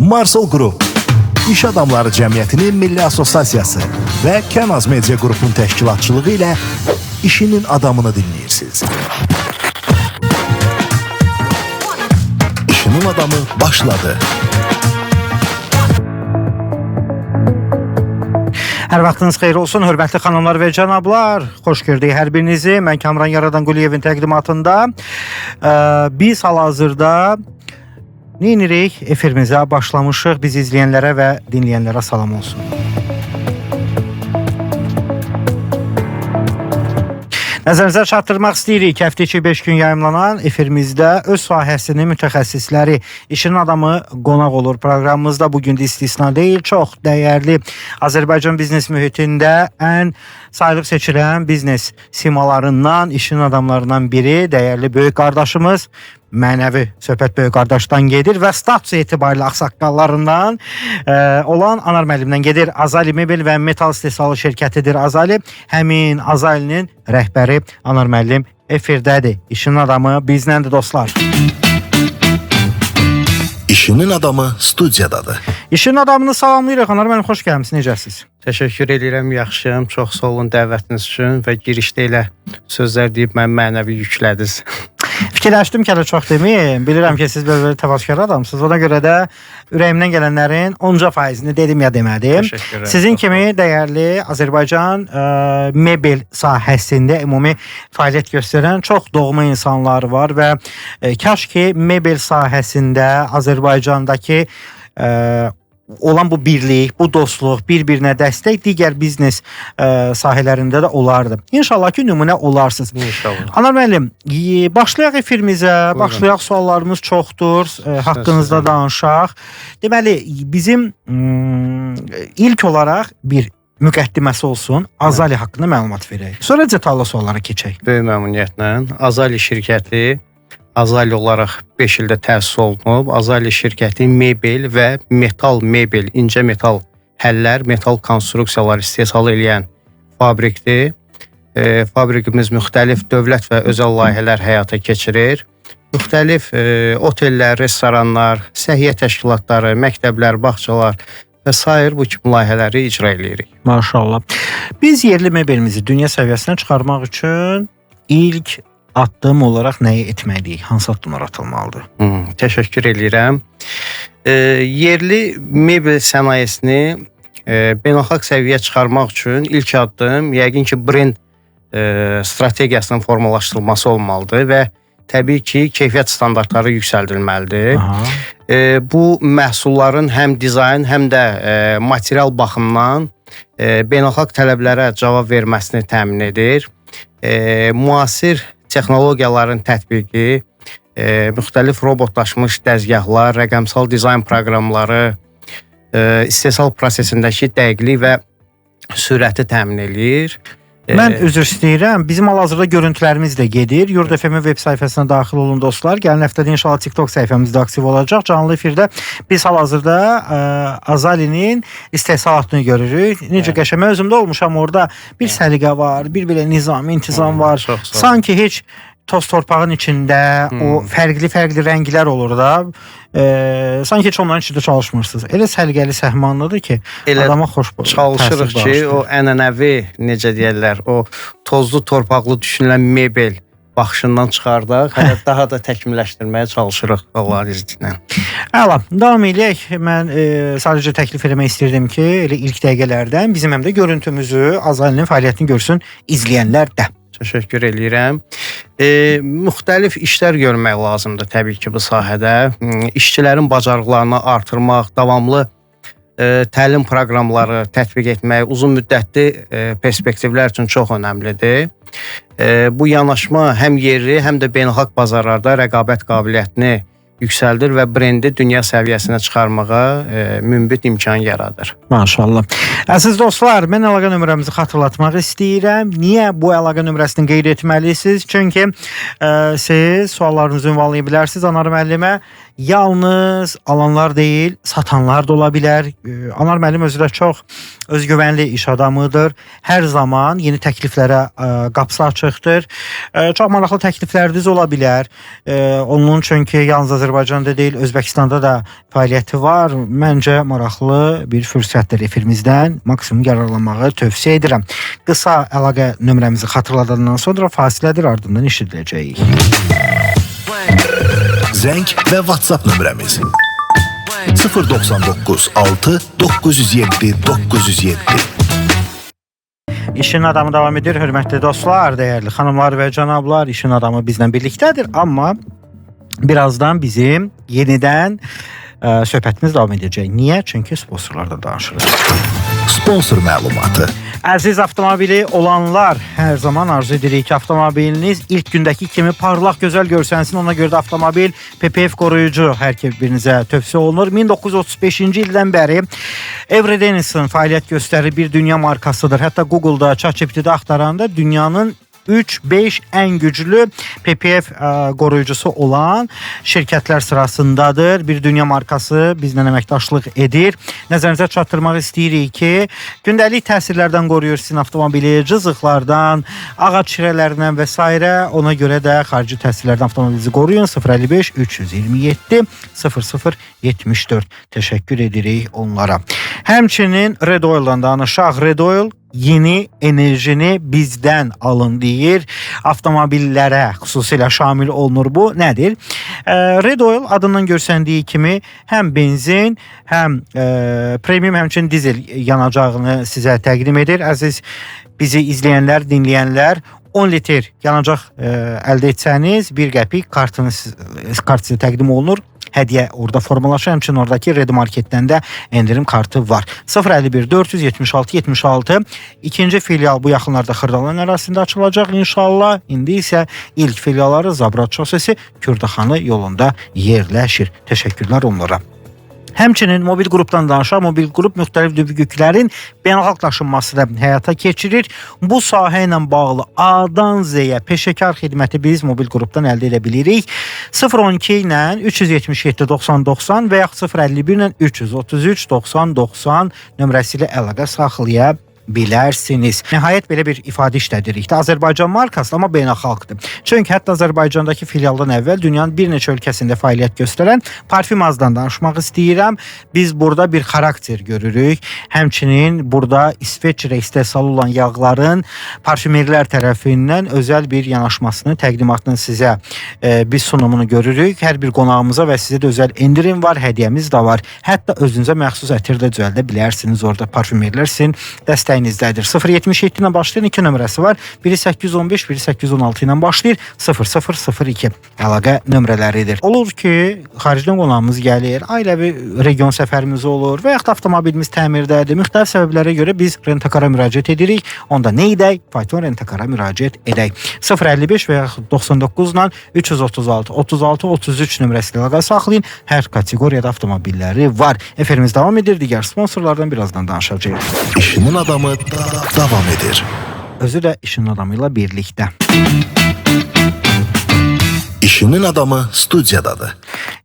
Marsol Qrup, İş Adamları Cəmiyyətinin Milli Assosiasiyası və Kənaz Media Qrupunun təşkilatçılığı ilə işinin adamını dinləyirsiniz. İşinin adamı başladı. Hər vaxtınız xeyir olsun, hörmətli xanımlar və cənablar. Xoş gördük hər birinizi. Mən Kamran Yaradan Quliyevin təqdimatında. Biz hal-hazırda neyinirik? Efirimizə başlamışıq. Bizi izləyənlərə və dinləyənlərə salam olsun. Nəzərinizə çatdırmaq istəyirik ki, həftə içi 5 gün yayımlanan efirimizdə öz sahəsinin mütəxəssisləri, işin adamı qonaq olur. Proqramımızda bugün də istisna deyil, çox dəyərli Azərbaycan biznes mühitində ən sayılıb seçilən biznes simalarından, işin adamlarından biri, dəyərli böyük qardaşımız, mənəvi söhbət böyük qardaşdan gedir və status etibarilə ağsaqqallarından olan Anar müəllimdən gedir. Azali Mebel və Metal istehsalı şirkətidir Azali. Həmin Azalinin rəhbəri Anar müəllim efirdədir. İşin adamı bizləndir dostlar. İşinin adamı studiyadadır. İşin adamını salamlayırıq. Anar müəllim, xoş gəlmisiniz. Necəsiz? Təşəkkür edirəm, yaxşıyam. Çox sağ olun dəvətiniz üçün və girişdə elə sözlər deyib mən mənəvi yüklədiniz. Fikirləşdim ki, hələ çox deməyim. Bilirəm ki, siz belə təvazökar adamsınız. Ona görə də ürəyimdən gələnlərin 10%-ni dedim ya demədim. Sizin kimi dəyərli Azərbaycan mebel sahəsində ümumi fəaliyyət göstərən çox doğma insanlar var və kaş ki, mebel sahəsində Azərbaycandakı olan bu birlik, bu dostluq, bir-birinə dəstək digər biznes sahələrində də olardı. İnşallah ki, nümunə olarsınız. İnşallah. Anar müəllim, başlayaq efirimizə, başlayaq, suallarımız çoxdur, haqqınızda danışaq. Deməli, bizim ilk olaraq bir müqəddiməsi olsun, Azali haqqında məlumat verək. Sonra detallı suallara keçək. Böyük məmnuniyyətlə. Azali şirkəti Azali olaraq 5 ildə təsis olunub. Azali şirkəti mebel və metal mebel, incə metal həllər, metal konstruksiyalar istehsal edən fabrikdir. Fabrikimiz müxtəlif dövlət və özəl layihələr həyata keçirir. Müxtəlif otellər, restoranlar, səhiyyə təşkilatları, məktəblər, bağçalar və sair bu kimi layihələri icra edirik. Maşallah. Biz yerli mebelimizi dünya səviyyəsinə çıxarmaq üçün ilk addım olaraq nəyi etməliyik? Hansı addımlar atılmalıdır? Təşəkkür edirəm. Yerli mebel sənayesini beynəlxalq səviyyəyə çıxarmaq üçün ilk addım yəqin ki, brend strategiyasının formalaşdırılması olmalıdır və təbii ki, keyfiyyət standartları yüksəldilməlidir. Bu məhsulların həm dizayn, həm də material baxımından beynəlxalq tələblərə cavab verməsini təmin edir. Müasir texnologiyaların tətbiqi, müxtəlif robotlaşmış dəzgahlar, rəqəmsal dizayn proqramları, istehsal prosesindəki dəqiqlik və sürəti təmin edir. Mən üzr istəyirəm. Bizim hal-hazırda görüntülərimiz də gedir. Yurd FM web sayfasına daxil olun dostlar. Gələn həftədə inşallah TikTok səhifəmizdə aktiv olacaq. Canlı efirdə biz hal-hazırda Azalinin istehsalatını görürük. Necə qəşəng, mən özümdə olmuşam orada. Bir səliqə var, bir belə nizam, intizam var. Sanki heç toz torpağın içində o fərqli rənglər olur da. Sanki heç onların içində çalışmırsınız. Elə səliqəli səhmanlıdır ki, adama xoş çalışırıq ki, o ənənəvi, necə deyərlər, o tozlu torpaqlı düşünülən mebel baxışından çıxardaq, hələ daha da təkmilləşdirməyə çalışırıq Allahın izni ilə. Əla, davam edək. Mən sadəcə təklif eləmək istirdim ki, elə ilk dəqiqələrdən bizim həm də görüntümüzü, Azalinin fəaliyyətini görsün izləyənlər də. Təşəkkür edirəm. Müxtəlif işlər görmək lazımdır təbii ki, bu sahədə. İşçilərin bacarıqlarını artırmaq, davamlı təlim proqramları tətbiq etmək uzun müddətli perspektivlər üçün çox önəmlidir. Bu yanaşma həm yerli, həm də beynəlxalq bazarlarda rəqabət qabiliyyətini yüksəldir və brendi dünya səviyyəsinə çıxarmağa münbit imkan yaradır. Maşallah. Əziz dostlar, mən əlaqə nömrəmizi xatırlatmaq istəyirəm. Niyə bu əlaqə nömrəsini qeyd etməlisiniz? Çünki siz suallarınızı ünvanlaya bilərsiniz Anar müəllimə yalnız alanlar deyil, satanlar da ola bilər. Anar müəllim özü də çox özgüvənli iş adamıdır. Hər zaman yeni təkliflərə qapısı açıqdır. Çox maraqlı təklifləriniz ola bilər. Onun üçün ki, yalnız Azərbaycanda deyil, Özbəkistanda da fəaliyyəti var. Məncə maraqlı bir fürsətdir. Efirimizdən maksimum yararlanmağı tövsiyə edirəm. Qısa əlaqə nömrəmizi xatırladandan sonra fasilədir, ardından eşidiləcəyik. Zəng və WhatsApp nömrəmiz 099 6 907 907. İşin adamı davam edir. Hörmətli dostlar, dəyərli xanımlar və cənablar, işin adamı bizlə birlikdədir. Amma birazdan bizim yenidən söhbətimiz davam edəcək. Niyə? Çünki sponsorlardan danışırıq. Sponsor məlumatı. Əziz avtomobili olanlar, hər zaman arzu edirik ki, avtomobiliniz ilk gündəki kimi parlaq, gözəl görsənsin. Ona görə də avtomobil PPF qoruyucu hər birinizə tövsiyə olunur. 1935-ci ildən bəri Avery Dennison fəaliyyət göstərir, bir dünya markasıdır. Hətta Google-da, ChatGPT-də axtaranda dünyanın 3-5 ən güclü PPF qoruyucusu olan şirkətlər sırasındadır. Bir dünya markası bizlə əməkdaşlıq edir. Nəzərinizə çatdırmaq istəyirik ki, gündəlik təsirlərdən qoruyur sizin avtomobili, cızıqlardan, ağac şirələrindən və s. Ona görə də xarici təsirlərdən avtomobilinizi qoruyun. 055 327 0074. Təşəkkür edirik onlara. Həmçinin Red Oil-dan danışaq. Red Oil yeni enerjini bizdən alın deyir. Avtomobillərə xüsusilə şamil olunur bu. Nədir? Red Oil adından görsəndiyi kimi həm benzin, həm premium, həmçinin dizel yanacağını sizə təqdim edir. Əziz bizi izləyənlər, dinləyənlər, 10 litr yanacaq əldə etsəniz 1 qəpik kart sizə təqdim olunur. Hədiyyə orada formalaşır. Həmçinin oradakı Red Marketdən də endirim kartı var. 051 476 76 ikinci filial bu yaxınlarda Xırdalan ərazisində açılacaq inşallah. İndi isə ilk filialları Zabrat şosesi Kürdaxanı yolunda yerləşir. Təşəkkürlər onlara. Həmçinin mobil qrupdan danışaq. Mobil qrup müxtəlif yüklərin beynəlxalq daşınmasını həyata keçirir. Bu sahə ilə bağlı A-dan Z-yə peşəkar xidməti biz mobil qrupdan əldə edə bilirik. 012 ilə 377 90 90 və yaxud 051 ilə 333 90 90 nömrəsi ilə əlaqə saxlaya bilərsiniz. Nəhayət belə bir ifadə işlədirik. Azərbaycan markası, amma beynəlxalqdır. Çünki hətta Azərbaycandakı filialdan əvvəl dünyanın bir neçə ölkəsində fəaliyyət göstərən Parfümazdan danışmaq istəyirəm. Biz burada bir xarakter görürük. Həmçinin burada İsveçrə istehsal olan yağların parfümerlər tərəfindən özəl bir yanaşmasını, təqdimatını sizə biz sunumunu görürük. Hər bir qonağımıza və sizə də özəl endirim var, hədiyyəmiz də var. Hətta özünüzə məxsus ətir də düzəldə bilərsiniz. Orada parfümerlər sizin dəstəyinizdədir. 077 ilə başlayan 2 nömrəsi var. Biri 815, biri 816 ilə başlayır. 0002 əlaqə nömrələridir. Olur ki, xaricdən qonağımız gəlir, ailəvi region səfərimiz olur və yaxud avtomobilimiz təmirdədir. Müxtəlif səbəblərə görə biz rentakara müraciət edirik. Onda nə edək? Fayton rentakara müraciət edək. 055 və yaxud 99 ilə 336 36 33 nömrəsi ilə əlaqə saxlayın. Hər kateqoriyada avtomobilləri var. Efirimiz davam edir. Digər sponsorlardan birazdan danışacağıq. İşinin adamı davam edir. Özü də işin adamı ilə birlikdə. İşinin adamı studiyadadır.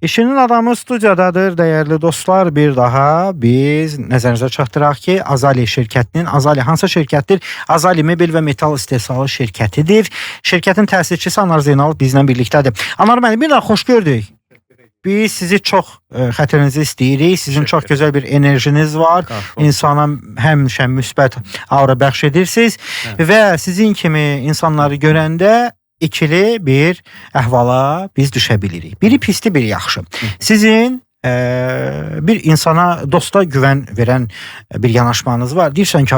İşinin adamı studiyadadır, dəyərli dostlar. Bir daha biz nəzərinizə çatdıraq ki, Azali şirkətinin, Azali hansı şirkətdir? Azali mebel və metal istehsalı şirkətidir. Şirkətin təsisçisi Anar Zeynalov bizlə birlikdədir. Anar müəllim, bir daha xoş gördük. Biz sizi çox xətrinizi istəyirik. Sizin çox gözəl bir enerjiniz var. İnsana həmişə müsbət aura bəxş edirsiniz. Və sizin kimi insanları görəndə ikili bir əhvala biz düşə bilirik. Biri pisli, biri yaxşı. Sizin bir insana, dosta güvən verən bir yanaşmanız var. Deyirsən ki,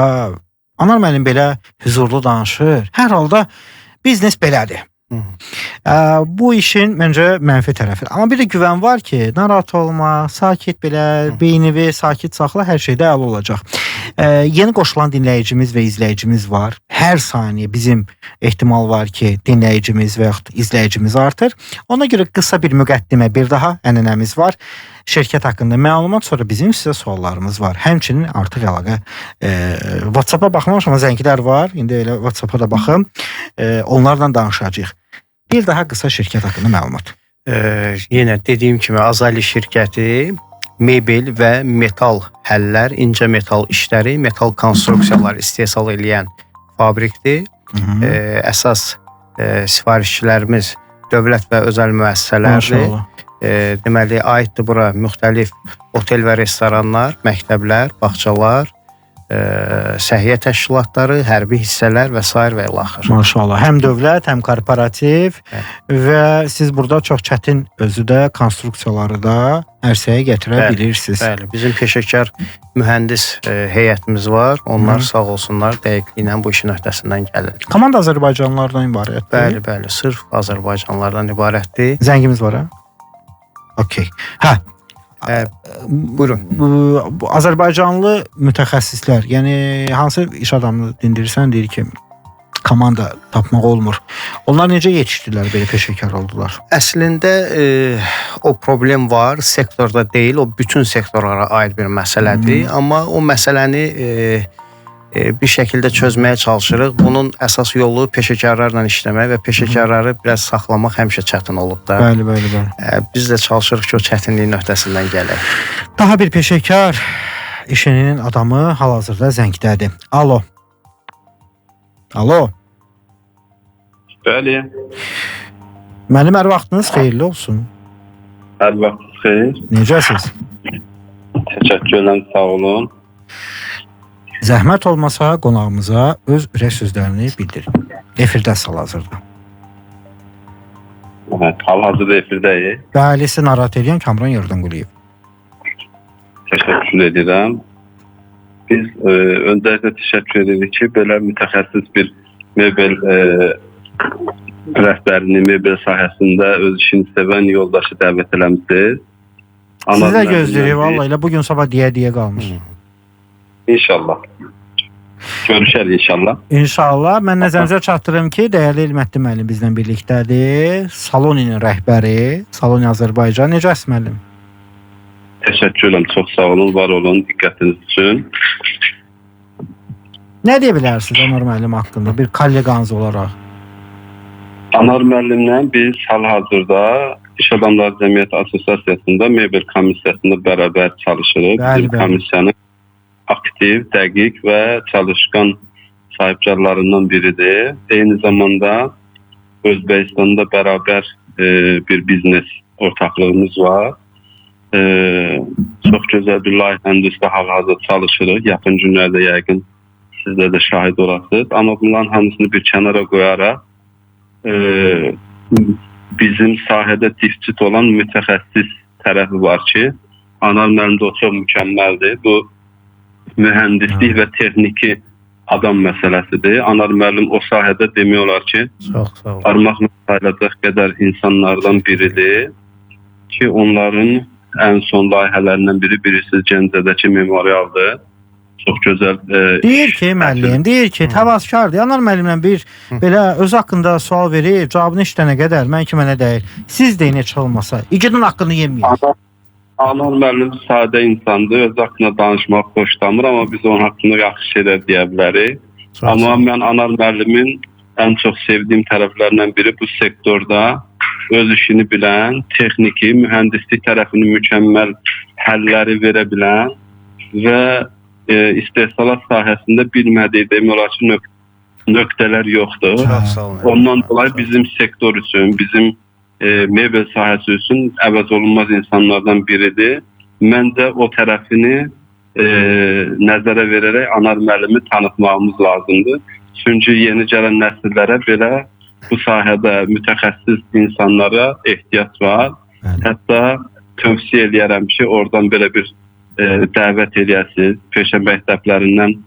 Anar müəllim belə huzurlu danışır. Hər halda biznes belədir. Bu işin məncə mənfi tərəfi. Amma bir də güvən var ki, narahat olma, sakit belə, beynini sakit saxla, hər şeydə əla olacaq. Yeni qoşulan dinləyicimiz və izləyicimiz var. Hər saniyə bizim ehtimal var ki, dinləyicimiz və yaxud izləyicimiz artır. Ona görə qısa bir müqəddimə, bir daha ənənəmiz var. Şirkət haqqında məlumat, sonra bizim sizə suallarımız var. Həmçinin artıq əlaqə WhatsApp-a baxmamışam, amma zəngilər var. İndi elə WhatsApp-a da baxım. Onlarla danışacağıq. Bir daha qısa şirkət haqqında məlumat. Yenə dediyim kimi Azali şirkəti mebel və metal həllər, incə metal işləri, metal konstruksiyalar istehsal edən fabrikdir. Əsas sifarişçilərimiz dövlət və özəl müəssisələrdir. Deməli, aiddir bura müxtəlif otel və restoranlar, məktəblər, bağçalar, səhiyyə təşkilatları, hərbi hissələr və s. və ilaxır. Maşallah. Həm dövlət, həm korporativ və siz burada çox çətin özü də konstruksiyaları da ərsəyə gətirə bilirsiniz. Bəli, bizim peşəkar mühəndis heyətimiz var. Onlar sağ olsunlar, dəqiqliklə bu işin öhdəsindən gəlir. Komanda Azərbaycanlılardan ibarətdir. Bəli, bəli, sırf Azərbaycanlılardan ibarətdir. Zəngimiz var, ha? Okey. Buyurun. Azərbaycanlı mütəxəssislər, yəni hansı iş adamını dindirirsən, deyir ki, komanda tapmaq olmur. Onlar necə yetişdilər, belə peşəkar oldular? Əslində o problem var, sektorda deyil, o bütün sektorlara aid bir məsələdir. Amma o məsələni bir şəkildə çözməyə çalışırıq. Bunun əsas yolu peşəkarlarla işləmək və peşəkarları biraz saxlamaq həmişə çətin olub da. Bəli. Biz də çalışırıq ki, o çətinliyin öhdəsindən gələk. Daha bir peşəkar işinin adamı hal-hazırda zəngdədir. Alo. Bəli. Mənim hər vaxtınız xeyirli olsun. Hər vaxtınız xeyir. Necəsiz? Təşəkkür edirəm, sağ olun. Zəhmət olmasa qonağımıza öz ürək sözlərini bildirin. Efirdəsiz hal-hazırda. Hal-hazırda efirdəyik. Bəli, sizi narahat edən Kamran Yordanquliyev. Təşəkkür edirəm. Biz öncəliklə təşəkkür edirik ki, belə mütəxəssis bir mebel rəhbərini, mebel sahəsində öz işini sevən yoldaşı dəvət eləmişsiniz. Siz də gözləyirik, vallahi elə bugün sabah deyə qalmış. İnşallah. Görüşərik inşallah. İnşallah. Mən nəzərinizə çatdırım ki, dəyərli Elmətli müəllim bizlə birlikdədir. Saloninin rəhbəri, Saloni Azərbaycan. Necəsiz müəllim? Təşəkkür edirəm, çox sağ olun, var olun, diqqətiniz üçün. Nə deyə bilərsiniz Anar müəllim haqqında bir kolleqanız olaraq? Anar müəllimlə biz hal-hazırda İş Adamları Cəmiyyəti Assosiasiyasında mebel komissiyasında bərabər çalışırıq. Bizim komissiyanın aktiv, dəqiq və çalışqan sahibkarlarından biridir. Eyni zamanda Özbəkistanda bərabər bir biznes ortaqlığımız var. Çox gözəl bir layihənin üstə hal-hazırda çalışırıq. Yaxın günlərdə yəqin sizlər də şahid olasınız. Amma bunların hamısını bir kənara qoyaraq bizim sahədə difçit olan mütəxəssis tərəfi var ki, Anar müəllim də o çox mükəmməldir. Bu mühəndislik və texniki adam məsələsidir. Anar müəllim o sahədə demək olar ki, parmaqla sayılacaq qədər insanlardan biridir ki, onların ən son layihələrindən birisi Gəncədəki memorialdır. Çox gözəl. Deyir ki, müəllim, deyir ki, təvazökardır. Anar müəllimlə bir belə öz haqqında sual verir, cavabını işlənə qədər, mən ki mənə deyil. Siz deyin heç olmasa, igidin haqqını yeməyin. Anar müəllim sadə insandır, öz haqqında danışmaq xoşlamır, amma biz onun haqqında yaxşı şeylər deyə bilərik. Amma mən Anar müəllimin ən çox sevdiyim tərəflərindən biri bu sektorda öz işini bilən, texniki, mühəndislik tərəfini mükəmməl həlləri verə bilən və istehsalat sahəsində bilmədiyi demək olar ki, nöqtələr yoxdur. Ondan dolayı bizim sektor üçün, bizim mebel sahəsi üçün əvəz olunmaz insanlardan biridir. Məncə o tərəfini nəzərə verərək Anar müəllimi tanıtmağımız lazımdır. Çünki yeni gələn nəsillərə belə bu sahədə mütəxəssis insanlara ehtiyac var. Hətta tövsiyə edərəm ki, oradan belə bir dəvət edəsiniz. Peşə məktəblərindən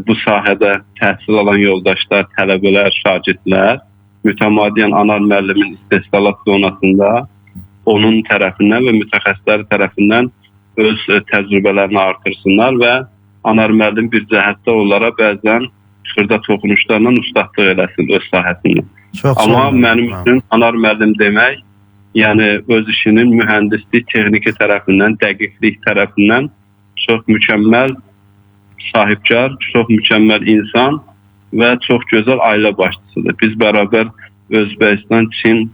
bu sahədə təhsil alan yoldaşlar, tələbələr, şagirdlər mütəmadiyyən Anar müəllimin istehsalat zonasında onun tərəfindən və mütəxəssislər tərəfindən öz təcrübələrini artırsınlar və Anar müəllim bir cəhətdə onlara bəzən xırda toxunuşlarla ustadlıq eləsin öz sahəsində. Amma mənim üçün Anar müəllim demək, yəni öz işinin mühəndislik, texniki tərəfindən, dəqiqlik tərəfindən çox mükəmməl sahibkar, çox mükəmməl insan və çox gözəl ailə başçısıdır. Biz bərabər Özbəkistan, Çin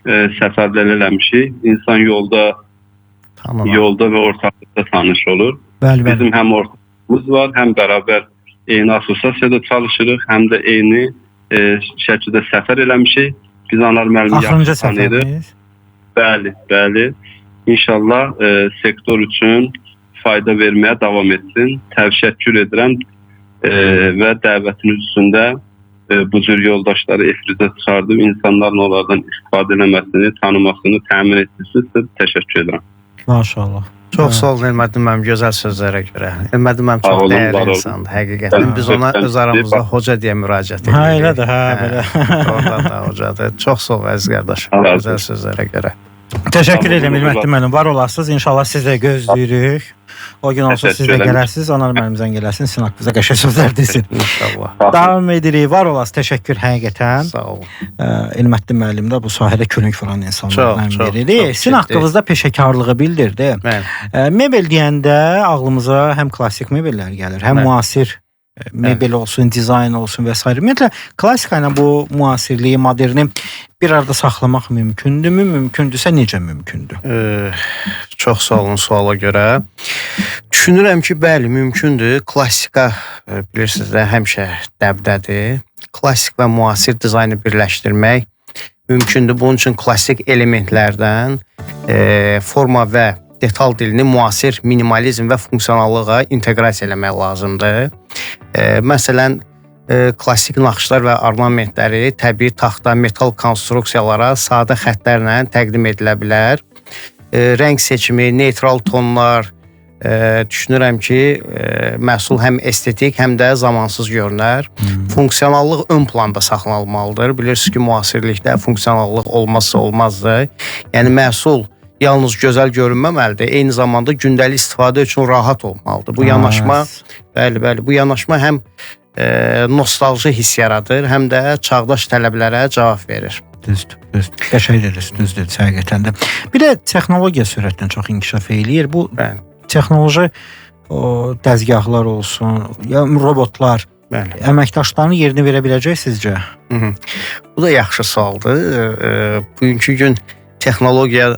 səfərlər eləmişik. İnsan yolda və ortaqlıqda tanış olur. Bəli, bəli. Bizim həm ortaqlığımız var, həm bərabər eyni assosiasiyada çalışırıq, həm də eyni şəkildə səfər eləmişik. Biz Anar müəllimi Axırıncı yaxşı tanıyırıq. səfəriniz? Bəli, bəli. İnşallah sektor üçün fayda verməyə davam etsin. Təşəkkür edirəm və dəvətiniz üstündə bu cür yoldaşları efirizə çıxardıb insanların onlardan istifadə eləməsini, tanımasını təmin etdiniz. Təşəkkür edirəm. Maşallah. Çox sağ olun Elmədin müəllim, gözəl sözlərə görə. Elmədin müəllim çox dəyərli insandır, həqiqətən. Biz ona öz aramızda hoca deyə müraciət edirik. Ha, elədir, hə, belə. Oradan da hocadır. Çox sağ ol əziz qardaşım, gözəl sözlərə görə. Təşəkkür edirəm Elmədin müəllim, var olasınız. İnşallah siz də gözləyirik. O gün olsa siz də gələrsiniz, Anar müəllimizdən gələrsiniz, sizin haqqınızda qəşəng sözlər desin. İnşallah. Davam edirik, var olasınız, təşəkkür həqiqətən. Sağ olun. Elmədin müəllim də bu sahədə könül vuran insanlardan biridir. Sizin haqqınızda peşəkarlığı bildirdi. Mebel deyəndə ağlımıza həm klassik mebellər gəlir, həm müasir mebel olsun, dizayn olsun və s. Ümumiyyətlə, klasika ilə bu müasirliyi, moderni bir arada saxlamaq mümkündürmü? Mümkündürsə, necə mümkündür? Çox sağ olun suala görə. Düşünürəm ki, bəli, mümkündür. Klassika, bilirsiniz də, həmişə dəbdədir. Klassik və müasir dizaynı birləşdirmək mümkündür. Bunun üçün klassik elementlərdən forma və detal dilini müasir minimalizm və funksionallığa inteqrasiya eləmək lazımdır. Məsələn, klassik naxışlar və ornamentləri təbii taxta, metal konstruksiyalara sadə xəttlərlə təqdim edilə bilər. Rəng seçimi, neytral tonlar, düşünürəm ki, məhsul həm estetik, həm də zamansız görünər. Funksionallıq ön planda saxlanılmalıdır. Bilirsiniz ki, müasirlikdə funksionallıq olmazsa olmazdır. Yəni, məhsul yalnız gözəl görünməməlidir, eyni zamanda gündəlik istifadə üçün rahat olmalıdır. Bu yanaşma, bəli, bu yanaşma həm nostalji hiss yaradır, həm də çağdaş tələblərə cavab verir. Düzdür. Qəşəng dediniz, düzdür, həqiqətən də. Bir də texnologiya sürətlə çox inkişaf eləyir. Bu texnoloji dəzgahlar olsun, ya robotlar, əməkdaşlarının yerini verə biləcək sizcə? Bu da yaxşı sualdır. Bugünkü gün texnologiya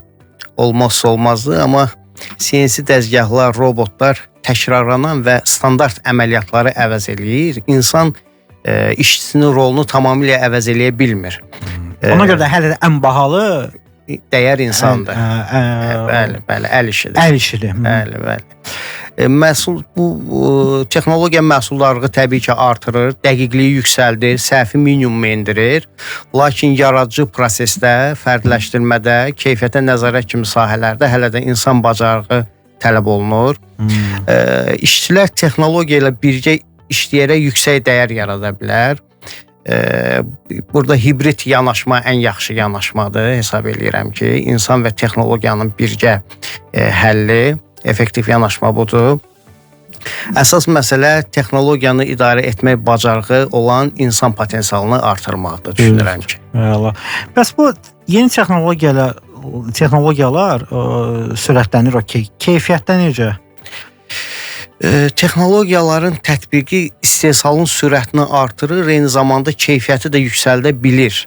olmazsa olmazdı, amma CNC dəzgahlar, robotlar təkrarlanan və standart əməliyyatları əvəz eləyir. İnsan işçisinin rolunu tamamilə əvəz eləyə bilmir. Ona görə də hələ də ən bahalı dəyər insandır. Bəli, əl işidir. Əl işidir. Bəli. Məhsul, bu texnologiya məhsuldarlığı təbii ki artırır, dəqiqliyi yüksəldir, səhvi minimuma endirir. Lakin yaradıcı prosesdə, fərdləşdirmədə, keyfiyyətə nəzarət kimi sahələrdə hələ də insan bacarığı tələb olunur. İşçilər texnologiya ilə birgə işləyərək yüksək dəyər yarada bilər. Burada hibrid yanaşma ən yaxşı yanaşmadır, hesab edirəm ki, insan və texnologiyanın birgə həlli, effektiv yanaşma budur. Əsas məsələ texnologiyanı idarə etmək bacarığı olan insan potensialını artırmaqdır, düşünürəm ki. Bəs bu yeni texnologiyalar sürətlənir, keyfiyyətdə necə? Texnologiyaların tətbiqi istehsalın sürətini artırır, eyni zamanda keyfiyyəti də yüksəldə bilir.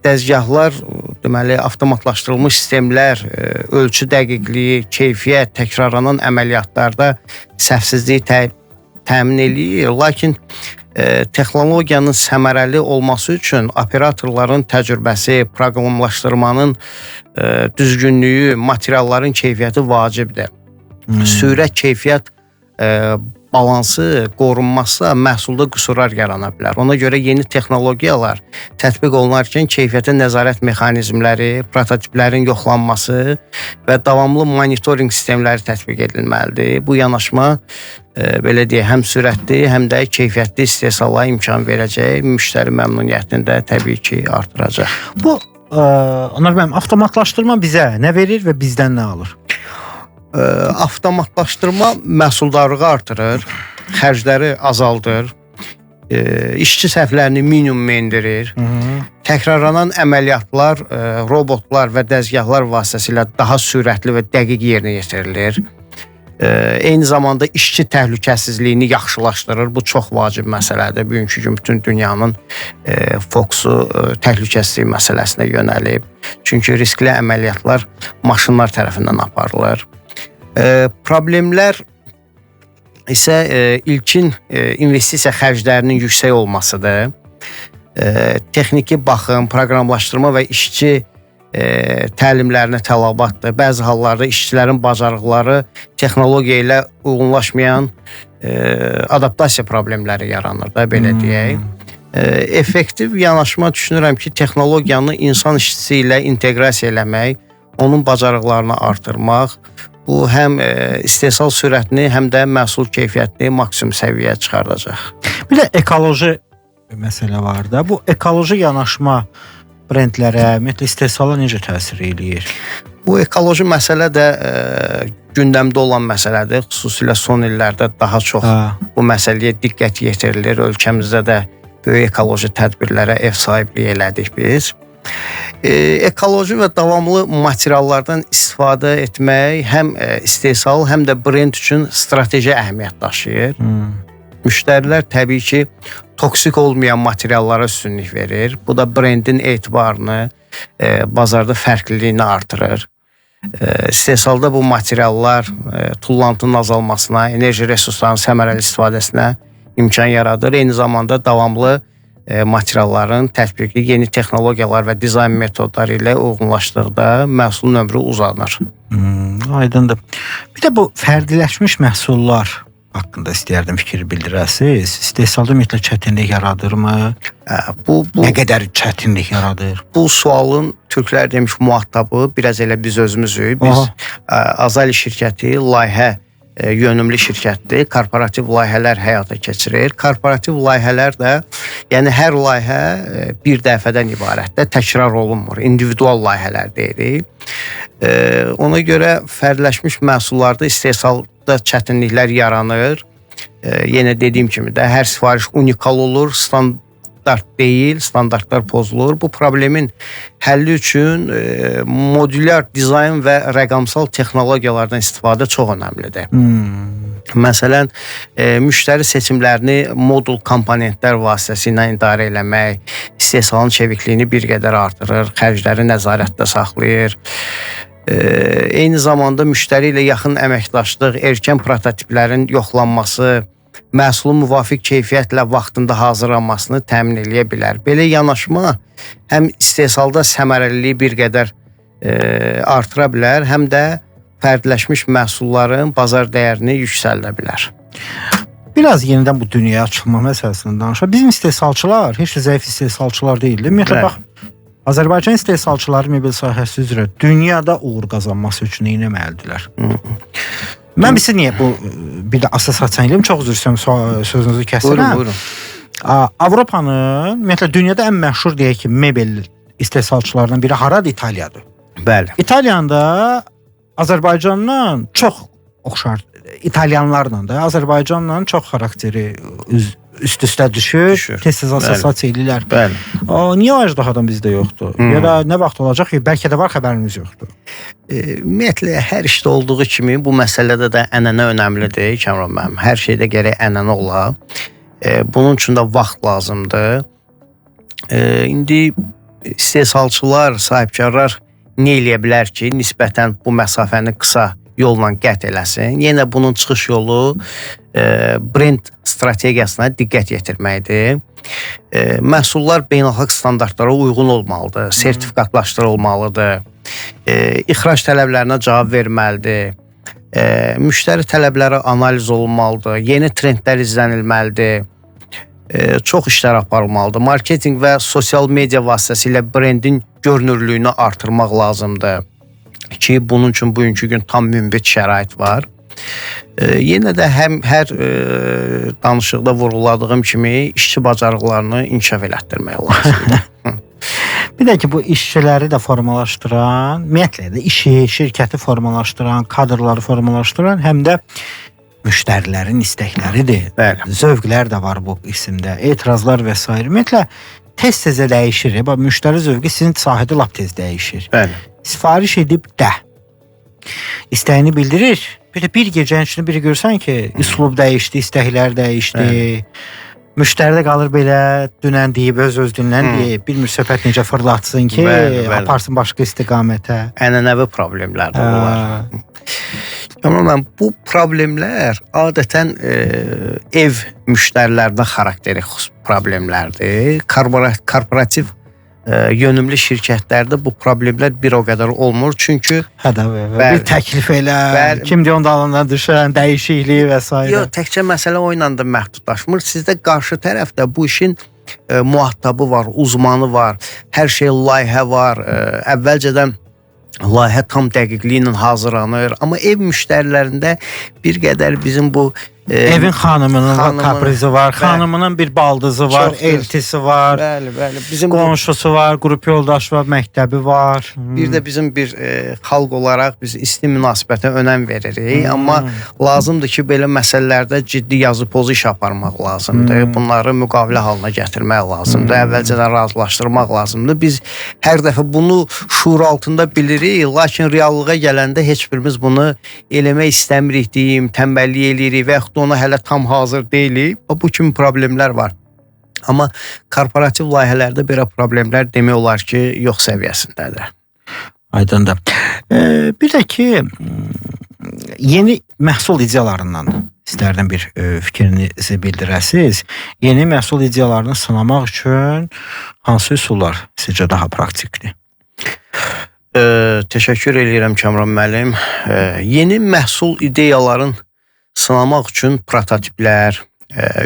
Dəzgahlar, deməli, avtomatlaşdırılmış sistemlər, ölçü dəqiqliyi, keyfiyyət, təkrarlanan əməliyyatlarda səhvsizliyi təmin eləyir. Lakin texnologiyanın səmərəli olması üçün operatorların təcrübəsi, proqramlaşdırmanın düzgünlüyü, materialların keyfiyyəti vacibdir. Sürət, keyfiyyət balansı qorunmazsa məhsulda qüsurlar yarana bilər. Ona görə yeni texnologiyalar tətbiq olunarkən keyfiyyətə nəzarət mexanizmləri, prototiplərin yoxlanması və davamlı monitorinq sistemləri tətbiq edilməlidir. Bu yanaşma belə deyək, həm sürətli, həm də keyfiyyətli istehsala imkan verəcək, müştəri məmnuniyyətini də təbii ki artıracaq. Bu Anar müəllim, avtomatlaşdırma bizə nə verir və bizdən nə alır? Avtomatlaşdırma məhsuldarlığı artırır, xərcləri azaldır, işçi səhvlərini minimuma endirir, təkrarlanan əməliyyatlar, robotlar və dəzgahlar vasitəsilə daha sürətli və dəqiq yerinə yetirilir. Eyni zamanda işçi təhlükəsizliyini yaxşılaşdırır. Bu çox vacib məsələdir. Bugünkü gün bütün dünyanın fokusu təhlükəsizlik məsələsinə yönəlib. Çünki riskli əməliyyatlar maşınlar tərəfindən aparılır. Problemlər isə ilkin investisiya xərclərinin yüksək olmasıdır. Texniki baxım, proqramlaşdırma və işçi təlimlərinə tələbatdır. Bəzi hallarda işçilərin bacarıqları texnologiya ilə uyğunlaşmayan adaptasiya problemləri yaranır da, belə deyək. Effektiv yanaşma düşünürəm ki, texnologiyanı insan işçisi ilə inteqrasiya eləmək, onun bacarıqlarını artırmaq, bu həm istehsal sürətini, həm də məhsul keyfiyyətini maksimum səviyyəyə çıxardacaq. Bir də ekoloji məsələ var da. Bu ekoloji yanaşma brendlərə, ümumiyyətlə istehsala necə təsir eləyir? Bu ekoloji məsələ də gündəmdə olan məsələdir. Xüsusilə son illərdə daha çox bu məsələyə diqqət yetirilir. Ölkəmizdə də böyük ekoloji tədbirlərə ev sahibliyi elədik biz. Ekoloji və davamlı materiallardan istifadə etmək həm istehsal, həm də brend üçün strateji əhəmiyyət daşıyır. Müştərilər təbii ki, toksik olmayan materiallara üstünlük verir. Bu da brendin etibarını, bazarda fərqliliyini artırır. İstehsalda bu materiallar tullantının azalmasına, enerji resurslarının səmərəli istifadəsinə imkan yaradır. Eyni zamanda davamlı materialların tətbiqi yeni texnologiyalar və dizayn metodları ilə uyğunlaşdıqda məhsulun ömrü uzanır. Aydındır. Bir də bu fərdiləşmiş məhsullar haqqında istəyərdim fikir bildirəsiz. İstehsalda ümumiyyətlə çətinlik yaradırmı? Nə qədər çətinlik yaradır? Bu sualın türklər demiş muhatabı biraz elə biz özümüzük. Biz Azali şirkəti layihə yönümlü şirkətdir. Korporativ layihələr həyata keçirir. Korporativ layihələr də, yəni hər layihə bir dəfədən ibarətdir, təkrar olunmur. İndividual layihələr deyirik. Ona görə fərdiləşmiş məhsullarda istehsalda çətinliklər yaranır. Yenə dediyim kimi də hər sifariş unikal olur, standart deyil, standartlar pozulur. Bu problemin həlli üçün modulyar dizayn və rəqəmsal texnologiyalardan istifadə çox önəmlidir. Məsələn, müştəri seçimlərini modul komponentlər vasitəsilə idarə eləmək, istehsalın çevikliyini bir qədər artırır, xərcləri nəzarətdə saxlayır. Eyni zamanda müştəri ilə yaxın əməkdaşlıq, erkən prototiplərin yoxlanması, məhsulun müvafiq keyfiyyətlə vaxtında hazırlanmasını təmin eləyə bilər. Belə yanaşma həm istehsalda səmərəliliyi bir qədər artıra bilər, həm də fərdiləşmiş məhsulların bazar dəyərini yüksəldə bilər. Biraz yenidən bu dünyaya açılma məsələsindən danışaq. Bizim istehsalçılar heç də zəif istehsalçılar deyildi. Ümumiyyətlə bax, Azərbaycan istehsalçıları mebel sahəsi üzrə dünyada uğur qazanması üçün nə etməlidirlər? Mən bilirəm niyə bu bir də assosiasiya eləyim, çox üzr istəyirəm sözünüzü kəsirəm. Buyurun. Avropanın ümumiyyətlə dünyada ən məşhur deyək ki, mebel istehsalçılarından biri haradır? İtaliyadır. Bəli. İtaliyanda Azərbaycandan çox oxşar, İtalyanlarla da Azərbaycanla çox xarakteri üst-üstə düşür. Tez-tez assosiasiya edirlər. Bəli. Niyə Ajdahadan bizdə yoxdur? Ya da nə vaxt olacaq ki, bəlkə də var, xəbərimiz yoxdur. Ümumiyyətlə, hər işdə olduğu kimi bu məsələdə də ənənə önəmlidir, Kəmran müəllim. Hər şeydə gərək ənənə ola. Bunun üçün də vaxt lazımdır. İndi istehsalçılar, sahibkarlar nə eləyə bilər ki, nisbətən bu məsafəni qısa yolla qət eləsin. Yenə bunun çıxış yolu brend strategiyasına diqqət yetirməkdir. Məhsullar beynəlxalq standartlara uyğun olmalıdır, sertifikatlaşdırılmalıdır, ixrac tələblərinə cavab verməlidir, müştəri tələbləri analiz olunmalıdır, yeni trendlər izlənilməlidir, çox işlər aparılmalıdır. Marketinq və sosial media vasitəsilə brendin görünürlüyünü artırmaq lazımdır ki, bunun üçün bugünkü gün tam münbit şərait var. Yenə də hər danışıqda vurğuladığım kimi işçi bacarıqlarını inkişaf elətdirmək lazımdır. Bir də ki, bu işçiləri də formalaşdıran, ümumiyyətlə də işi, şirkəti formalaşdıran, kadrları formalaşdıran həm də müştərilərin istəkləridir. Bəli. Zövqlər də var bu isimdə, etirazlar və s. Ümumiyyətlə, tez-tezə dəyişir. Müştəri zövqü sizin sahədə lap tez dəyişir. Bəli. Sifariş edib də, istəyini bildirir, Bir də bir gecənin içində biri görsən ki, üslub dəyişdi, istəklər dəyişdi. Müştəri də qalır belə dünən deyib, öz-özündən deyib, bilmir söhbət necə fırlatsın ki, aparsın başqa istiqamətə. Ənənəvi problemlər də olar. Amma bu problemlər adətən ev müştərilərinə xarakterik problemlərdir. Korporativ yönümlü şirkətlərdə bu problemlər bir o qədər olmur. Çünki bir təklif elə, kimdir onun dalından düşən, dəyişikliyi və s. Yox, təkcə məsələ o ilə də məhdudlaşmır. Sizdə qarşı tərəfdə bu işin muhatabı var, uzmanı var, hər şey layihə var. Əvvəlcədən layihə tam dəqiqliyi ilə hazırlanır. Amma ev müştərilərində bir qədər bizim bu evin xanımının kaprizi var, xanımının bir baldızı var, eltisi var, bizim qonşusu var, qrup yoldaşı var, məktəbi var. Bir də bizim bir xalq olaraq biz isti münasibətə önəm veririk. Amma lazımdır ki, belə məsələlərdə ciddi yazı pozu iş aparmaq lazımdır. Bunları müqavilə halına gətirmək lazımdır. Əvvəlcədən razılaşdırmaq lazımdır. Biz hər dəfə bunu şuur altında bilirik, lakin reallığa gələndə heç birimiz bunu eləmək istəmirik deyim, tənbəllik eləyirik və ona hələ tam hazır deyilik. Bu kimi problemlər var. Amma korporativ layihələrdə belə problemlər demək olar ki, yox səviyyəsindədir. Aydındır. Bir də ki, yeni məhsul ideyalarından istərdim bir fikrinizi bildirəsiniz. Yeni məhsul ideyalarını sınamaq üçün hansı üsullar sizcə daha praktikdir? Təşəkkür edirəm Kamran müəllim. Yeni məhsul ideyaların sınamaq üçün prototiplər,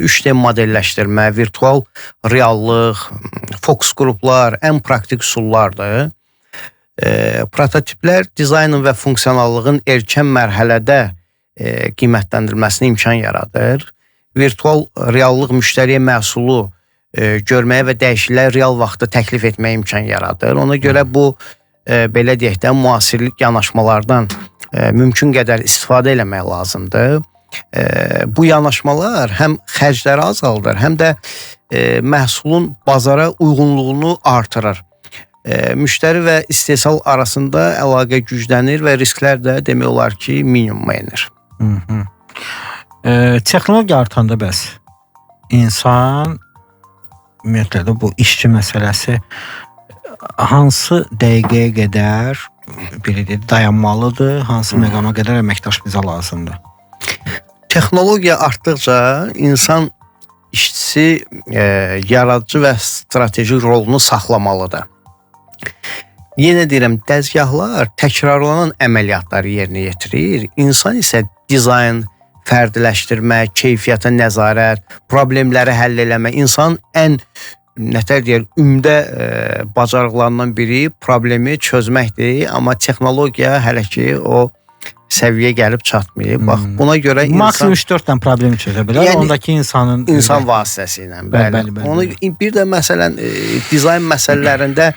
3D modelləşdirmə, virtual reallıq, fokus qruplar ən praktik üsullardır. Prototiplər dizaynın və funksionallığın erkən mərhələdə qiymətləndirilməsinə imkan yaradır. Virtual reallıq müştəriyə məhsulu görməyə və dəyişiklikləri real vaxtda təklif etməyə imkan yaradır. Ona görə bu, belə deyək də, müasirlik yanaşmalardan mümkün qədər istifadə eləmək lazımdır. Bu yanaşmalar həm xərcləri azaldır, həm də məhsulun bazara uyğunluğunu artırır. Müştəri və istehsal arasında əlaqə güclənir və risklər də demək olar ki, minimuma enir. Texnologiya artanda bəs insan ümumiyyətlə də bu işçi məsələsi hansı dəqiqəyə qədər dayanmalıdır, hansı məqama qədər əməkdaş bizə lazımdır? Texnologiya artdıqca insan işçisi yaradıcı və strateji rolunu saxlamalıdır. Yenə deyirəm, dəzgahlar təkrarlanan əməliyyatları yerinə yetirir. İnsan isə dizayn, fərdiləşdirmə, keyfiyyətə nəzarət, problemləri həll eləmə, insan ən ümdə bacarıqlarından biri problemi çözməkdir. Amma texnologiya hələ ki o səviyyə gəlib çatmayıb. Bax, buna görə maksimum 3-4 dənə problem çözə bilər. Yəni, ondakı insan vasitəsilə. Bəli. Onu bir də məsələn dizayn məsələlərində,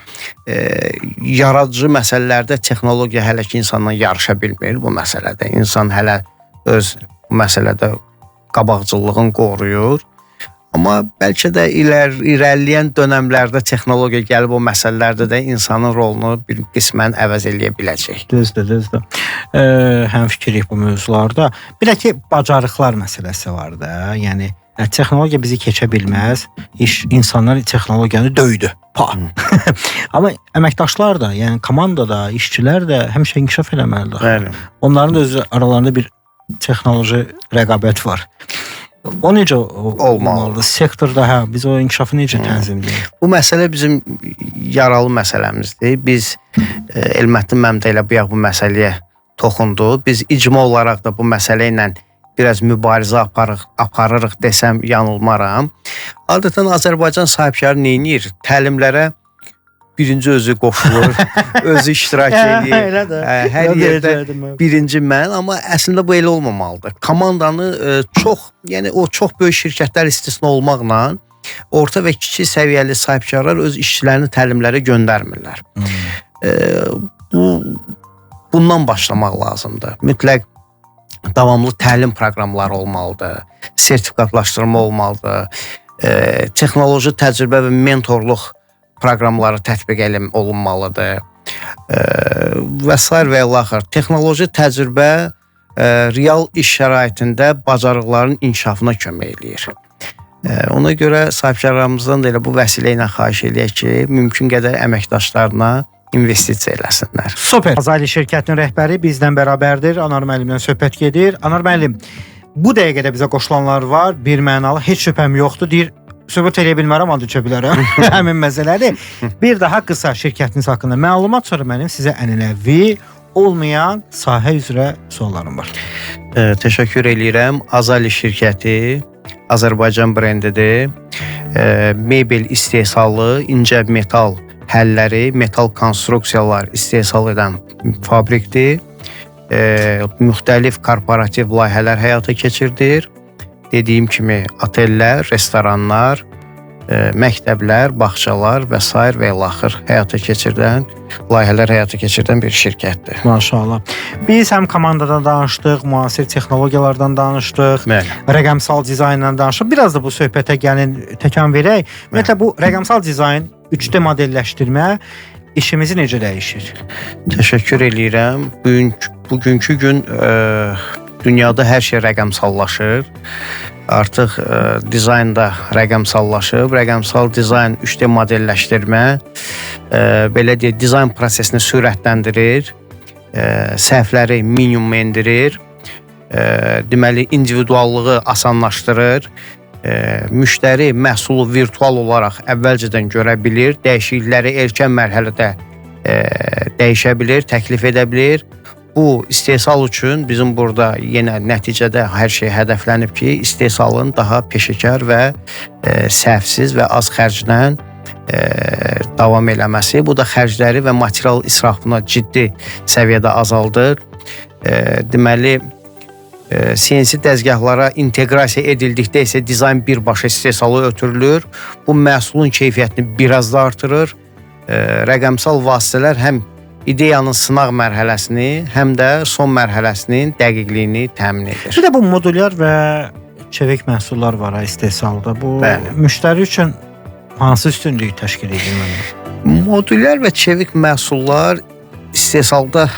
yaradıcı məsələlərdə texnologiya hələ ki insanla yarışa bilmir bu məsələdə. İnsan hələ öz məsələdə qabaqcıllığını qoruyur. Amma bəlkə də irəliləyən dönəmlərdə texnologiya gəlib o məsələlərdə də insanın rolunu bir qismən əvəz eləyə biləcək. Düzdür. Həm fikirik bu mövzularda. Bir də ki, bacarıqlar məsələsi var da. Yəni, texnologiya bizi keçə bilməz. İnsanlar texnologiyanı döydü. Amma əməkdaşlar da, yəni komandada, işçilər də həmişə inkişaf eləməlidir. Onların da özü aralarında bir texnoloji rəqabət var. O necə olmalıdır? Sektorda biz o inkişafı necə tənzimləyik? Bu məsələ bizim yaralı məsələmizdir. Biz Elməttin Məmdə ilə bu məsələyə toxunduq. Biz icma olaraq da bu məsələ ilə biraz mübarizə aparırıq desəm yanılmaram. Adətən Azərbaycan sahibkarı neynir? Təlimlərə birinci özü qoşulur, özü iştirak edir. Hər yerdə birinci mən, amma əslində bu elə olmamalıdır. Komandanı yəni o çox böyük şirkətlər istisna olmaqla orta və kiçik səviyyəli sahibkarlar öz işçilərini təlimlərə göndərmirlər. Bundan başlamaq lazımdır. Mütləq davamlı təlim proqramları olmalıdır, sertifikatlaşdırma olmalıdır, texnoloji təcrübə və mentorluq proqramları tətbiq olunmalıdır və s. və ilaxır. Texnoloji təcrübə real iş şəraitində bacarıqların inkişafına kömək eləyir. Ona görə sahibkarlarımızdan da elə bu vəsilə ilə xahiş eləyək ki, mümkün qədər əməkdaşlarına investisiya eləsinlər. Super. Azali şirkətinin rəhbəri bizdən bərabərdir. Anar müəllimlə söhbət gedir. Anar müəllim, bu dəqiqədə bizə qoşulanlar var. Bir mənalı, heç şübhəm yoxdur. Deyir, söhbət eləyə bilmərəm, adı düşə bilərəm. Həmin məsələdir. Bir daha qısa şirkətiniz haqqında məlumat, sonra mənim sizə ənənəvi olmayan sahə üzrə suallarım var. Təşəkkür eləyirəm. Azali şirkəti Azərbaycan brendidir. Mebel istehsalı, incə metal həlləri, metal konstruksiyalar istehsal edən fabrikdir. Müxtəlif korporativ layihələr həyata keçirdir. Dediyim kimi otellər, restoranlar, məktəblər, bağçalar və sair və ilaxır həyata keçirdən, layihələr həyata keçirdən bir şirkətdir. Maşallah. Biz həm komandadan danışdıq, müasir texnologiyalardan danışdıq, rəqəmsal dizayndan danışdıq. Biraz da bu söhbətə gəlin, təkan verək. Ümumiyyətlə bu rəqəmsal dizayn, 3D modelləşdirmə işimizi necə dəyişir? Təşəkkür eləyirəm. Bugünkü gün dünyada hər şey rəqəmsallaşır. Artıq dizayn da rəqəmsallaşıb. Rəqəmsal dizayn, 3D modelləşdirmə belə deyək, dizayn prosesini sürətləndirir, səhvləri minimuma endirir, deməli individuallığı asanlaşdırır. Müştəri məhsulu virtual olaraq əvvəlcədən görə bilir, dəyişiklikləri erkən mərhələdə dəyişə bilir, təklif edə bilir. Bu istehsal üçün bizim burada yenə nəticədə hər şey hədəflənib ki, istehsalın daha peşəkar və səhvsiz və az xərclə davam eləməsi. Bu da xərcləri və material israfını ciddi səviyyədə azaldır. Deməli, CNC dəzgahlara inteqrasiya edildikdə isə dizayn birbaşa istehsalı ötürülür. Bu məhsulun keyfiyyətini biraz da artırır. Rəqəmsal vasitələr həm ideyanın sınaq mərhələsini, həm də son mərhələsinin dəqiqliyini təmin edir. Bir də bu modulyar və çevik məhsullar var istehsalda. Bu müştəri üçün hansı üstünlüyü təşkil edir? Modulyar və çevik məhsullar istehsalda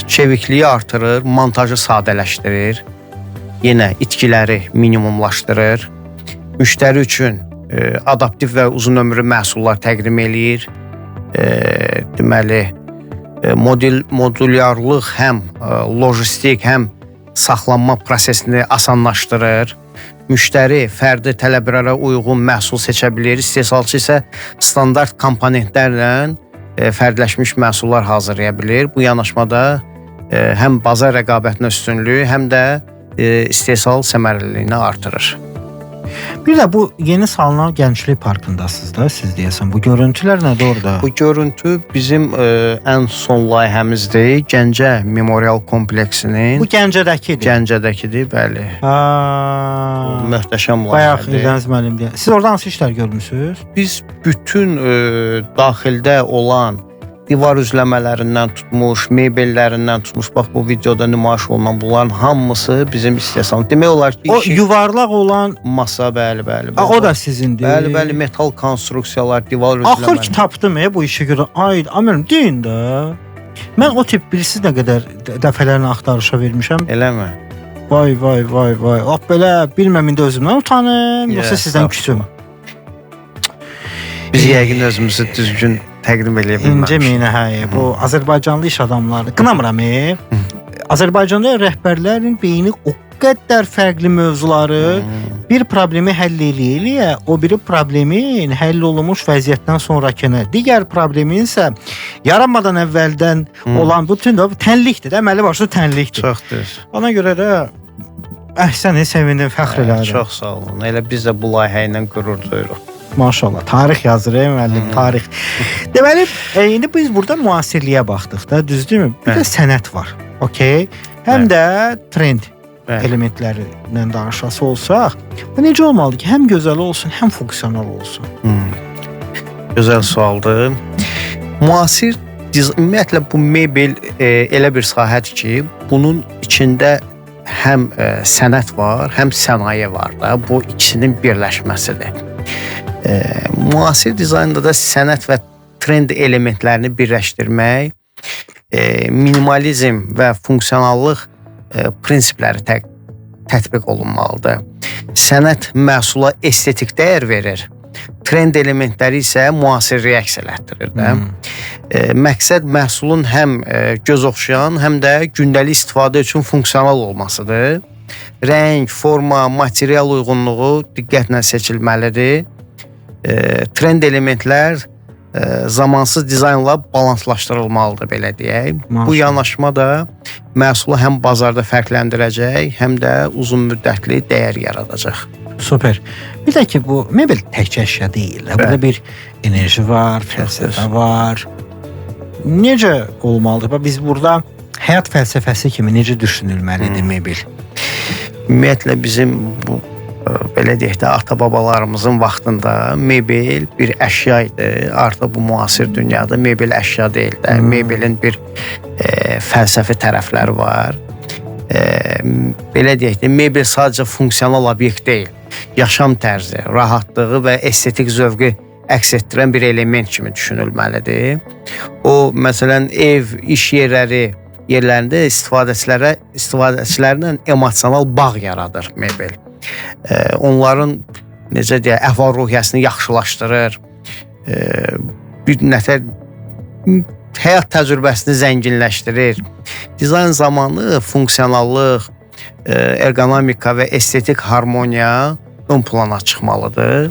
çevikliyi artırır, montajı sadələşdirir, yenə itkiləri minimumlaşdırır, müştəri üçün adaptiv və uzun ömürlü məhsullar təqdim eləyir. Deməli, modulyarlıq həm lojistik, həm saxlanma prosesini asanlaşdırır. Müştəri fərdi tələblərə uyğun məhsul seçə bilir. İstehsalçı isə standart komponentlərlə fərdləşmiş məhsullar hazırlaya bilir. Bu yanaşmada həm bazar rəqabətinə üstünlüyü, həm də istehsal səmərəliliyini artırır. Bir də bu yeni salınan Gənclik Parkındasınız da, siz deyəsən. Bu görüntülər nədir orada? Bu görüntü bizim ən son layihəmizdir. Gəncə Memorial kompleksinin. Bu Gəncədəkidir. Gəncədəkidir, bəli. Möhtəşəm layihədir. Bayaq İlləniz müəllim deyək. Siz orada hansı işlər görmüsünüz? Biz bütün daxildə olan divar üzləmələrindən tutmuş, mebellərindən tutmuş, bax bu videoda nümayiş olunan bunların hamısı bizim istehsal. Demək olar ki, o yuvarlaq olan masa, bəli. O da sizindir. Bəli, metal konstruksiyalar, divar üzləmələr. Axır ki tapdım bu işi görə. Ay, amirim, deyin də. Mən o tip bilirsiniz nə qədər dəfələrini axtarışa vermişəm. Eləmi? Vay. Belə bilməm indi özümdən utanım, yoxsa sizdən küsüm. Biz yəqin özümüzü düzgün təqdim eləyə bilməmişik. İncə minə, bu Azərbaycanlı iş adamları. Qınamıram. Azərbaycanda rəhbərlərin beyni o qədər fərqli mövzuları bir problemi həll eləyə, o biri problemin həll olunmuş vəziyyətdən sonrakını, digər problemin isə yaranmadan əvvəldən olan bütün tənlikdir. Əməli başlı tənlikdir. Çoxdur. Ona görə də əhsəni sevindim, fəxr elədim. Çox sağ olun. Elə biz də bu layihə ilə qürur duyuruq. Maşallah. Tarix yazır, müəllim, tarix. Deməli, indi biz burada müasirliyə baxdıq da, düzdürmü? Bir də sənət var. Okay? Həm də trend elementlərilə danışası olsaq, bu necə olmalıdır ki, həm gözəl olsun, həm funksional olsun? Gözəl sualdır. Müasir ümumiyyətlə bu mebel elə bir sahədir ki, bunun içində həm sənət var, həm sənaye var da. Bu ikisinin birləşməsidir. Müasir dizaynda da sənət və trend elementlərini birləşdirmək, minimalizm və funksionallıq prinsipləri tətbiq olunmalıdır. Sənət məhsula estetik dəyər verir. Trend elementləri isə müasir reaksiya elətdirir də. Məqsəd məhsulun həm göz oxşayan, həm də gündəlik istifadə üçün funksional olmasıdır. Rəng, forma, material uyğunluğu diqqətlə seçilməlidir. Trend elementlər zamansız dizaynla balanslaşdırılmalıdır, belə deyək. Bu yanaşma da məhsulu həm bazarda fərqləndirəcək, həm də uzun müddətli dəyər yaradacaq. Super. Bir də ki, bu mebel təkcə əşya deyil. Burada bir enerji var, fəlsəfə var. Necə olmalıdır? Biz burada həyat fəlsəfəsi kimi necə düşünülməlidir mebel? Ümumiyyətlə bizim bu belə deyək də ata-babalarımızın vaxtında mebel bir əşya idi. Artıq bu müasir dünyada mebel əşya deyil də. Mebelin bir fəlsəfi tərəfləri var. Belə deyək də mebel sadəcə funksional obyekt deyil. Yaşam tərzi, rahatlığı və estetik zövqü əks etdirən bir element kimi düşünülməlidir. O, məsələn, ev, iş yerlərində istifadəçilərlə emosional bağ yaradır mebel. Onların necə deyək, əhval-ruhiyyəsini yaxşılaşdırır. Bir nətər həyat təcrübəsini zənginləşdirir. Dizayn zamanı funksionallıq, ergonomika və estetik harmoniya ön plana çıxmalıdır.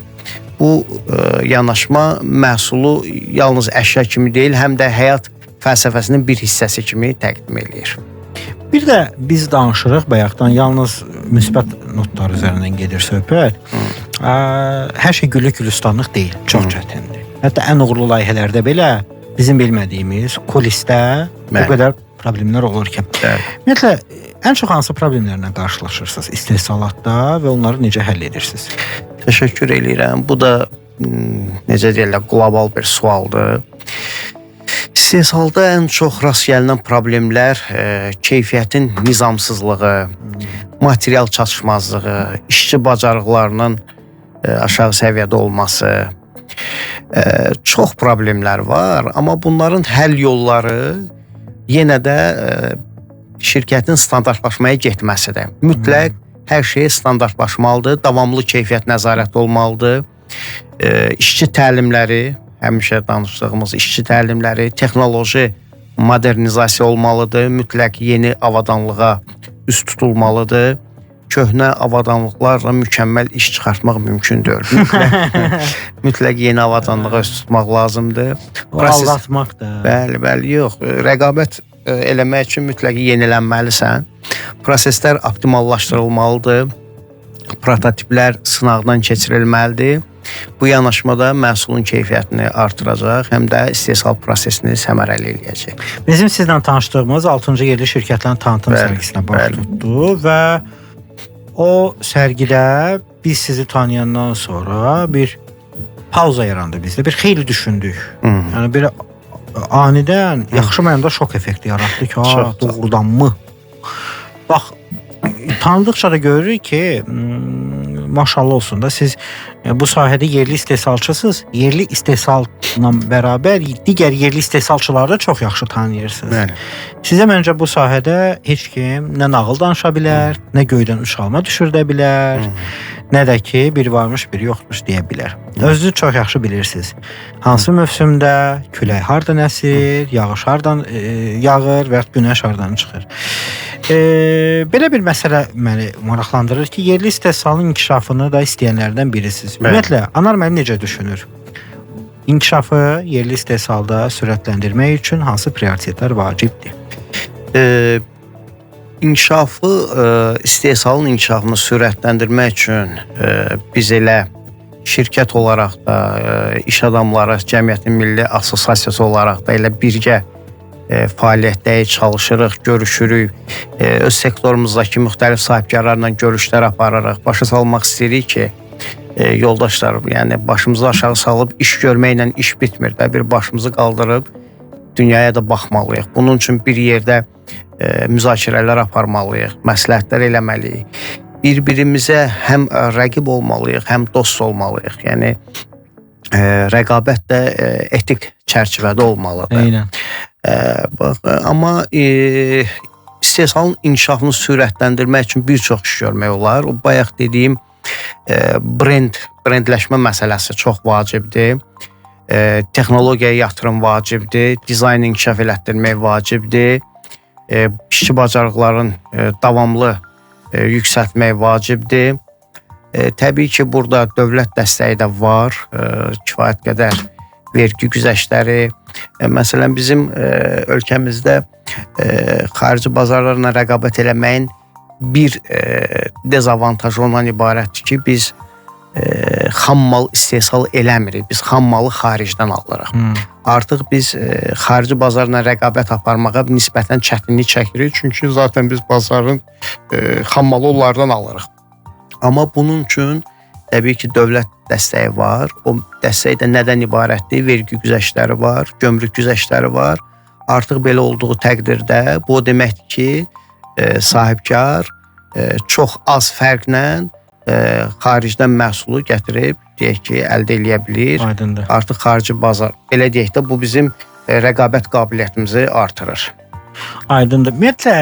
Bu yanaşma məhsulu yalnız əşya kimi deyil, həm də həyat fəlsəfəsinin bir hissəsi kimi təqdim edir. Bir də biz danışırıq bayaqdan yalnız müsbət notlar üzərindən gedir söhbət. Hər şey güllük gülistanlıq deyil, çox çətindir. Hətta ən uğurlu layihələrdə belə bizim bilmədiyimiz kulisdə o qədər problemlər olur ki. Ümumiyyətlə, ən çox hansı problemlərlə qarşılaşırsınız istehsalatda və onları necə həll edirsiniz? Təşəkkür edirəm. Bu da necə deyirlər, qlobal bir sualdır. İstehsalda ən çox rast gəlinən problemlər keyfiyyətin nizamsızlığı, material çatışmazlığı, işçi bacarıqlarının aşağı səviyyədə olması. Çox problemlər var, amma bunların həll yolları yenə də şirkətin standartlaşmaya getməsidir. Mütləq hər şey standartlaşmalıdır, davamlı keyfiyyət nəzarəti olmalıdır. İşçi təlimləri, həmişə danışdığımız işçi təlimləri, texnoloji modernizasiya olmalıdır, mütləq yeni avadanlığa üst tutulmalıdır. Köhnə avadanlıqlarla mükəmməl iş çıxartmaq mümkün deyil. Mütləq yeni avadanlığa üst tutmaq lazımdır. Aldatmaq da. Bəli, yox. Rəqabət eləmək üçün mütləq yenilənməlisən. Proseslər optimallaşdırılmalıdır. Prototiplər sınaqdan keçirilməlidir. Bu yanaşmada məhsulun keyfiyyətini artıracaq, həm də istehsal prosesini səmərəli eləyəcək. Bizim sizlə tanışdığımız 6-cı yerli şirkətlərin tanıtım sərgisinə baş tutdu və o sərgidə biz sizi tanıyandan sonra bir pauza yarandı bizdə. Bir xeyli düşündük. Yəni bir anidən yaxşı mənada şok effekti yaratdı ki, doğrudanmı? Bax, tanıdıqca da görürük ki, maşallah olsun da siz bu sahədə yerli istehsalçısınız. Yerli istehsalla bərabər digər yerli istehsalçıları da çox yaxşı tanıyırsınız. Sizə məncə bu sahədə heç kim nə nağıl danışa bilər, nə göydən uçalma düşürdə bilər, nə də ki, bir varmış, bir yoxmuş deyə bilər. Özünüz çox yaxşı bilirsiniz. Hansı mövsümdə külək hardan əsir, yağış hardan yağır və günəş hardan çıxır. Belə bir məsələ məni maraqlandırır ki, yerli istehsalın inkişafını da istəyənlərdən birisiniz. Ümumiyyətlə, Anar məni necə düşünür? İnkişafı yerli istehsalda sürətləndirmək üçün hansı prioritetlər vacibdir? İnkişafı, istehsalın inkişafını sürətləndirmək üçün biz elə şirkət olaraq da, iş adamları, cəmiyyətin milli assosiasiyası olaraq da elə birgə fəaliyyətdəyik, çalışırıq, görüşürük, öz sektorumuzdakı müxtəlif sahibkarlarla görüşlər aparırıq. Başa salmaq istəyirik ki, yoldaşlar, yəni başımızı aşağı salıb iş görməklə iş bitmir də, bir başımızı qaldırıb dünyaya da baxmalıyıq. Bunun üçün bir yerdə müzakirələr aparmalıyıq, məsləhətlər eləməliyik. Bir-birimizə həm rəqib olmalıyıq, həm dost olmalıyıq. Yəni, rəqabət də etik çərçivədə olmalıdır. Eynən. Amma istehsalın inkişafını sürətləndirmək üçün bir çox iş görmək olar. O bayaq dediyim brendləşmə məsələsi çox vacibdir. Texnologiyaya yatırım vacibdir, dizayn inkişaf elətdirmək vacibdir. İşçi bacarıqların davamlı yüksəltmək vacibdir. Təbii ki, burada dövlət dəstəyi də var, kifayət qədər vergi güzəştləri. Məsələn, bizim ölkəmizdə xarici bazarlarla rəqabət eləməyin bir dezavantajı ondan ibarətdir ki, biz xam mal istehsal eləmirik. Biz xam malı xaricdən alırıq. Artıq biz xarici bazarla rəqabət aparmağa nisbətən çətinlik çəkirik. Çünki zaten biz bazarın xam malı onlardan alırıq. Amma bunun üçün təbii ki, dövlət dəstəyi var. O dəstək də nədən ibarətdir? Vergi güzəştləri var, gömrük güzəştləri var. Artıq belə olduğu təqdirdə bu o deməkdir ki, sahibkar çox az fərqlə xaricdən məhsulu gətirib, deyək ki, əldə eləyə bilir. Aydındır. Artıq xarici bazar, belə deyək də, bu bizim rəqabət qabiliyyətimizi artırır. Aydındır. Ümumiyyətlə,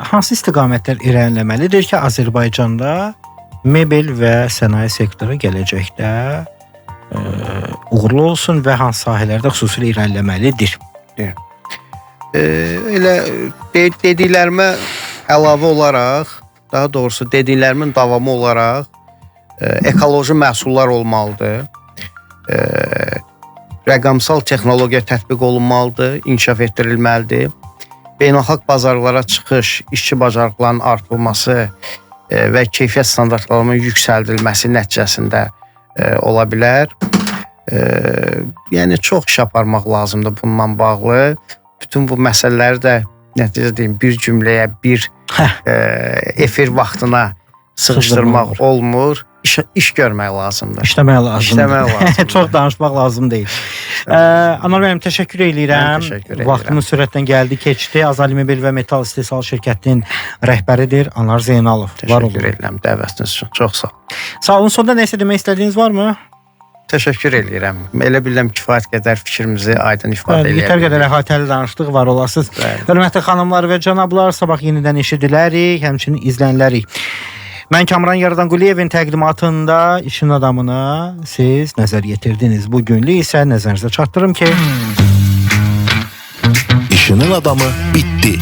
hansı istiqamətlər irəliləməlidir ki, Azərbaycanda mebel və sənaye sektoru gələcəkdə uğurlu olsun və hansı sahələrdə xüsusilə irəliləməlidir? Elə dediklərimə əlavə olaraq, daha doğrusu dediklərimin davamı olaraq ekoloji məhsullar olmalıdır. Rəqəmsal texnologiya tətbiq olunmalıdır, inkişaf etdirilməlidir. Beynəlxalq bazarlara çıxış, işçi bacarıqlarının artırılması və keyfiyyət standartlarının yüksəldilməsi nəticəsində ola bilər. Yəni, çox iş aparmaq lazımdır bununla bağlı. Bütün bu məsələləri də nəticə deyim, bir cümləyə, bir efir vaxtına sıxışdırmaq olmur. İş görmək lazımdır. İşləmək lazımdır. Çox lazımdır. danışmaq lazım deyil. Anar müəllim, təşəkkür edirəm. Mən təşəkkür edirəm. Vaxtımız sürətdən gəldi, keçdi. Azali Mebel və Metal İstehsal Şirkətinin rəhbəridir Anar Zeynalov. Təşəkkür edirəm dəvətiniz üçün. Çox sağ olun. Sağ olun. Sonda nəsə demək istədiyiniz varmı? Təşəkkür edirəm. Elə bilirəm kifayət qədər fikrimizi aydın ifadə edə Yetər qədər əhatəli danışdıq, var olasınız. Hörmətli xanımlar və cənablar, sabah yenidən eşidilərik, həmçinin izlənilərik. Mən Kamran Yaradanquliyevin təqdimatında işin adamına siz nəzər yetirdiniz. Bu günlük isə nəzərinizə çatdırım ki... İşinin adamı bitti.